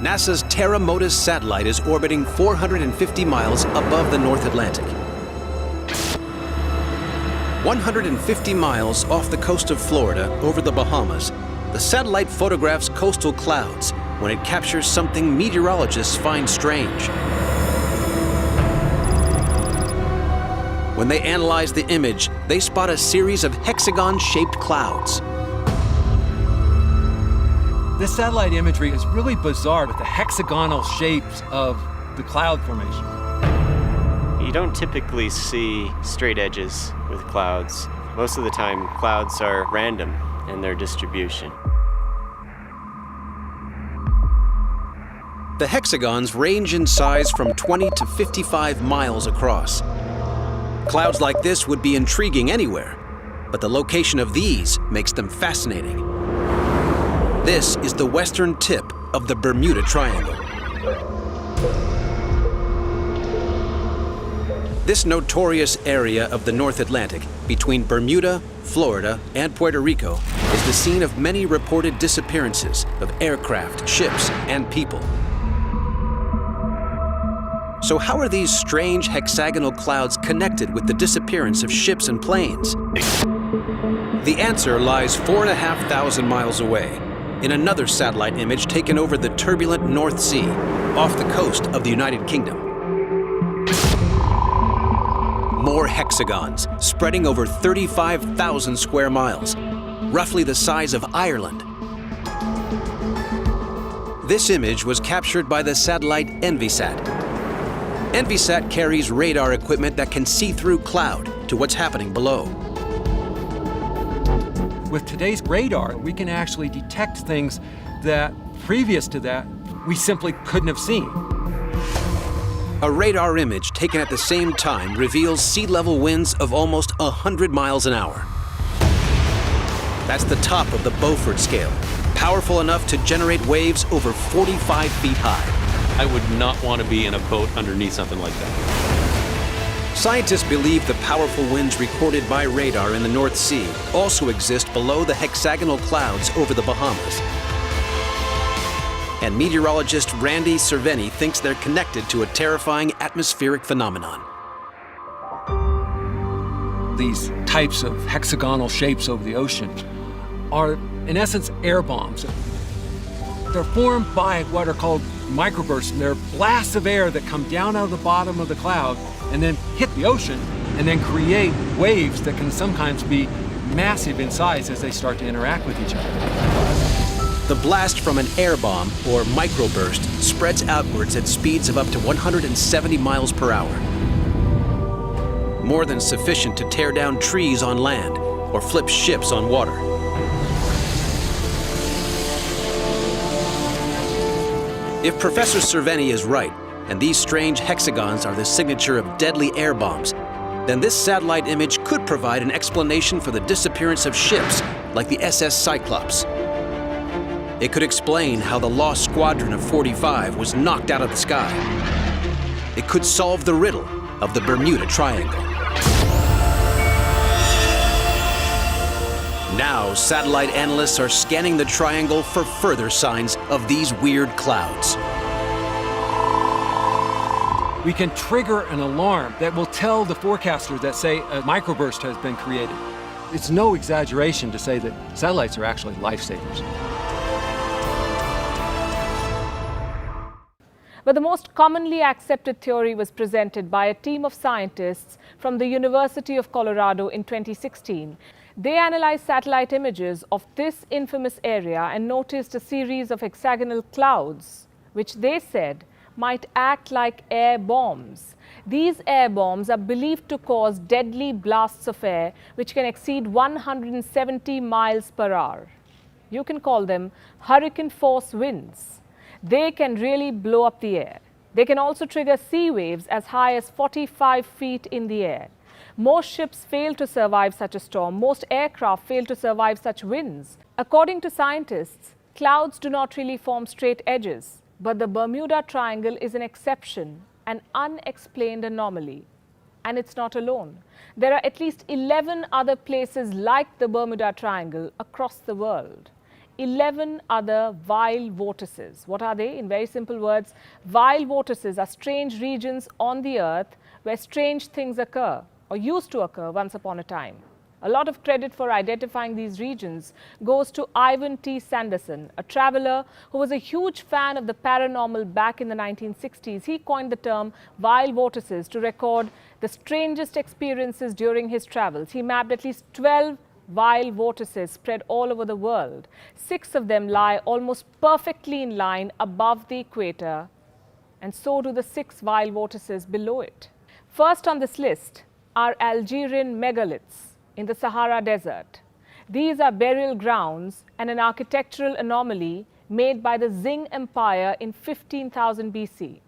NASA's Terra Modis satellite is orbiting 450 miles above the North Atlantic. 150 miles off the coast of Florida over the Bahamas, the satellite photographs coastal clouds when it captures something meteorologists find strange. When they analyze the image, they spot a series of hexagon-shaped clouds. This satellite imagery is really bizarre with the hexagonal shapes of the cloud formation. You don't typically see straight edges with clouds. Most of the time, clouds are random in their distribution. The hexagons range in size from 20 to 55 miles across. Clouds like this would be intriguing anywhere, but the location of these makes them fascinating. This is the western tip of the Bermuda Triangle. This notorious area of the North Atlantic between Bermuda, Florida, and Puerto Rico is the scene of many reported disappearances of aircraft, ships, and people. So how are these strange hexagonal clouds connected with the disappearance of ships and planes? The answer lies 4,500 miles away, in another satellite image taken over the turbulent North Sea, off the coast of the United Kingdom. More hexagons, spreading over 35,000 square miles, roughly the size of Ireland. This image was captured by the satellite Envisat. Envisat carries radar equipment that can see through cloud to what's happening below. With today's radar, we can actually detect things that, previous to that, we simply couldn't have seen. A radar image taken at the same time reveals sea level winds of almost 100 miles an hour. That's the top of the Beaufort scale, powerful enough to generate waves over 45 feet high. I would not want to be in a boat underneath something like that. Scientists believe the powerful winds recorded by radar in the North Sea also exist below the hexagonal clouds over the Bahamas. And meteorologist Randy Cerveni thinks they're connected to a terrifying atmospheric phenomenon. These types of hexagonal shapes over the ocean are, in essence, air bombs. They're formed by what are called microbursts, and they're blasts of air that come down out of the bottom of the cloud and then hit the ocean and then create waves that can sometimes be massive in size as they start to interact with each other. The blast from an air bomb, or microburst, spreads outwards at speeds of up to 170 miles per hour. More than sufficient to tear down trees on land or flip ships on water. If Professor Cerveni is right, and these strange hexagons are the signature of deadly air bombs, then this satellite image could provide an explanation for the disappearance of ships like the SS Cyclops. It could explain how the lost squadron of 45 was knocked out of the sky. It could solve the riddle of the Bermuda Triangle. Now, satellite analysts are scanning the triangle for further signs of these weird clouds. We can trigger an alarm that will tell the forecasters that say a microburst has been created. It's no exaggeration to say that satellites are actually lifesavers. But the most commonly accepted theory was presented by a team of scientists from the University of Colorado in 2016. They analyzed satellite images of this infamous area and noticed a series of hexagonal clouds, which they said might act like air bombs. These air bombs are believed to cause deadly blasts of air which can exceed 170 miles per hour. You can call them hurricane force winds. They can really blow up the air. They can also trigger sea waves as high as 45 feet in the air. Most ships fail to survive such a storm. Most aircraft fail to survive such winds. According to scientists, clouds do not really form straight edges, but the Bermuda Triangle is an exception, an unexplained anomaly. And it's not alone. There are at least 11 other places like the Bermuda Triangle across the world. 11 other vile vortices. What are they? In very simple words, vile vortices are strange regions on the Earth where strange things occur or used to occur once upon a time. A lot of credit for identifying these regions goes to Ivan T. Sanderson, a traveler who was a huge fan of the paranormal back in the 1960s. He coined the term vile vortices to record the strangest experiences during his travels. He mapped at least 12 vile vortices spread all over the world. 6 of them lie almost perfectly in line above the equator, and so do the 6 vile vortices below it. First on this list are Algerian megaliths in the Sahara Desert. These are burial grounds and an architectural anomaly made by the Zing Empire in 15,000 BC.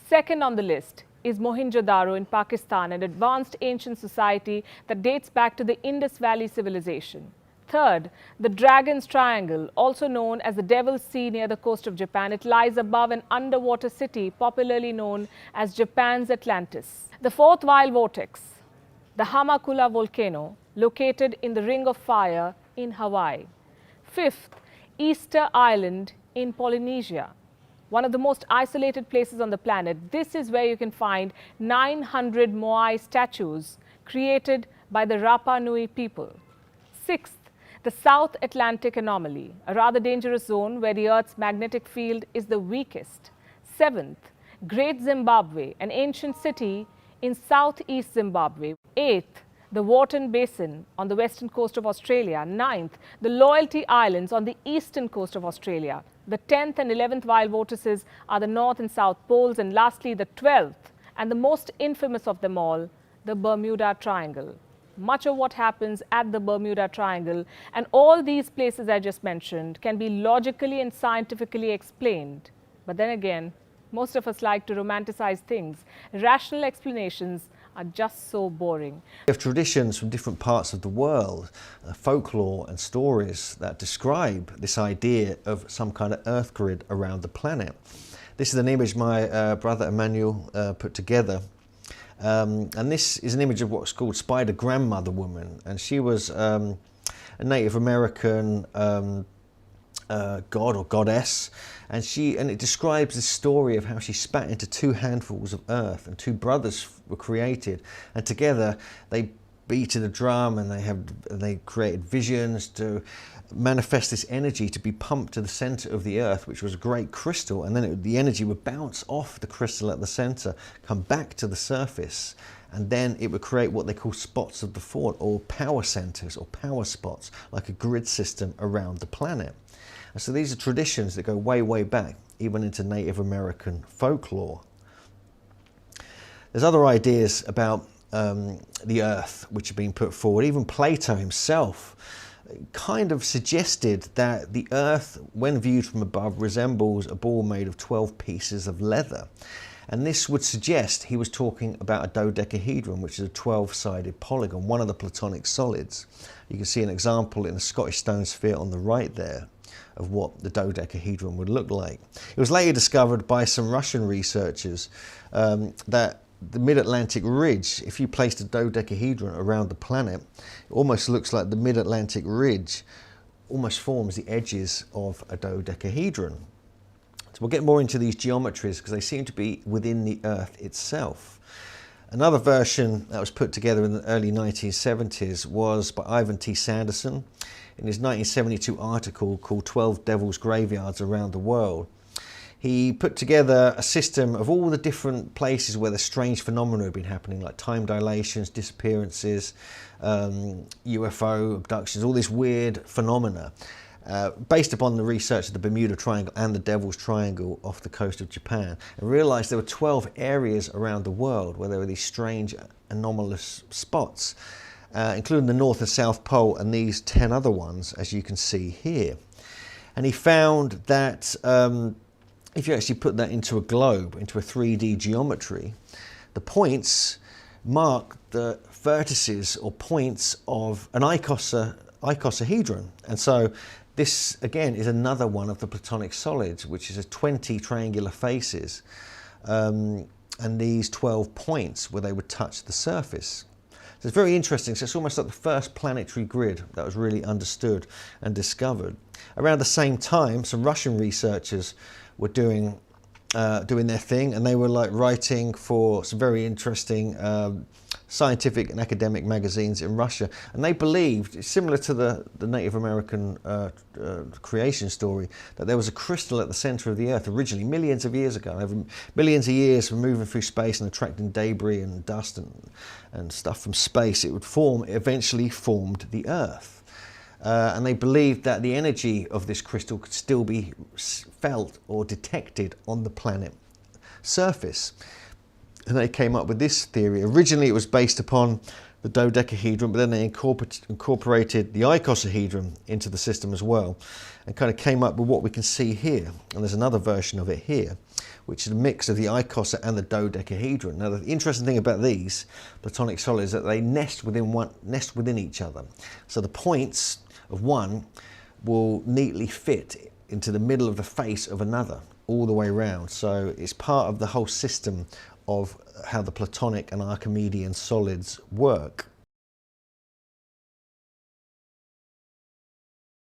Second on the list is Mohenjo-daro in Pakistan, an advanced ancient society that dates back to the Indus Valley civilization. Third, the Dragon's Triangle, also known as the Devil's Sea near the coast of Japan. It lies above an underwater city popularly known as Japan's Atlantis. The fourth vile vortex, the Hamakula volcano, located in the Ring of Fire in Hawaii. Fifth, Easter Island in Polynesia, one of the most isolated places on the planet. This is where you can find 900 Moai statues created by the Rapa Nui people. Sixth, the South Atlantic anomaly, a rather dangerous zone where the Earth's magnetic field is the weakest. Seventh, Great Zimbabwe, an ancient city in southeast Zimbabwe. Eighth, the Wharton Basin on the western coast of Australia. Ninth, the Loyalty Islands on the eastern coast of Australia. The 10th and 11th vile vortices are the North and South Poles. And lastly, the 12th and the most infamous of them all, the Bermuda Triangle. Much of what happens at the Bermuda Triangle and all these places I just mentioned can be logically and scientifically explained. But then again, most of us like to romanticize things. Rational explanations are just so boring. We have traditions from different parts of the world, folklore and stories that describe this idea of some kind of earth grid around the planet. This is an image my brother Emmanuel put together. And this is an image of what's called Spider Grandmother Woman. And she was a Native American god or goddess. And it describes the story of how she spat into 2 handfuls of earth and 2 brothers were created. And together they beat a drum and they created visions to manifest this energy to be pumped to the center of the earth, which was a great crystal. And then the energy would bounce off the crystal at the center, come back to the surface. And then it would create what they call spots of the thought, or power centers or power spots, like a grid system around the planet. And so these are traditions that go way, way back, even into Native American folklore. There's other ideas about the earth which have been put forward. Even Plato himself kind of suggested that the earth, when viewed from above, resembles a ball made of 12 pieces of leather. And this would suggest he was talking about a dodecahedron, which is a 12-sided polygon, one of the Platonic solids. You can see an example in the Scottish stone sphere on the right there of what the dodecahedron would look like. It was later discovered by some Russian researchers that the mid-Atlantic ridge, if you placed a dodecahedron around the planet, it almost looks like the mid-Atlantic ridge almost forms the edges of a dodecahedron. So we'll get more into these geometries because they seem to be within the Earth itself. Another version that was put together in the early 1970s was by Ivan T. Sanderson in his 1972 article called 12 Devil's Graveyards Around the World. He put together a system of all the different places where the strange phenomena have been happening, like time dilations, disappearances, UFO abductions, all these weird phenomena, based upon the research of the Bermuda Triangle and the Devil's Triangle off the coast of Japan, and realized there were 12 areas around the world where there were these strange anomalous spots, including the North and South Pole and these 10 other ones, as you can see here. And he found that if you actually put that into a globe, into a 3D geometry, the points mark the vertices or points of an icosahedron. And so this, again, is another one of the Platonic solids, which is 20 triangular faces, and these 12 points where they would touch the surface. So it's very interesting. So it's almost like the first planetary grid that was really understood and discovered. Around the same time, some Russian researchers were doing their thing, and they were like writing for some very interesting scientific and academic magazines in Russia, and they believed, similar to the Native American creation story, that there was a crystal at the center of the Earth originally, millions of years ago. Over millions of years from moving through space and attracting debris and dust and stuff from space, it would eventually formed the Earth. And they believed that the energy of this crystal could still be felt or detected on the planet surface. And they came up with this theory. Originally it was based upon the dodecahedron, but then they incorporated the icosahedron into the system as well, and kind of came up with what we can see here. And there's another version of it here, which is a mix of the icosa and the dodecahedron. Now the interesting thing about these platonic solids is that they nest within each other. So the points of one will neatly fit into the middle of the face of another all the way around. So it's part of the whole system of how the Platonic and Archimedean solids work.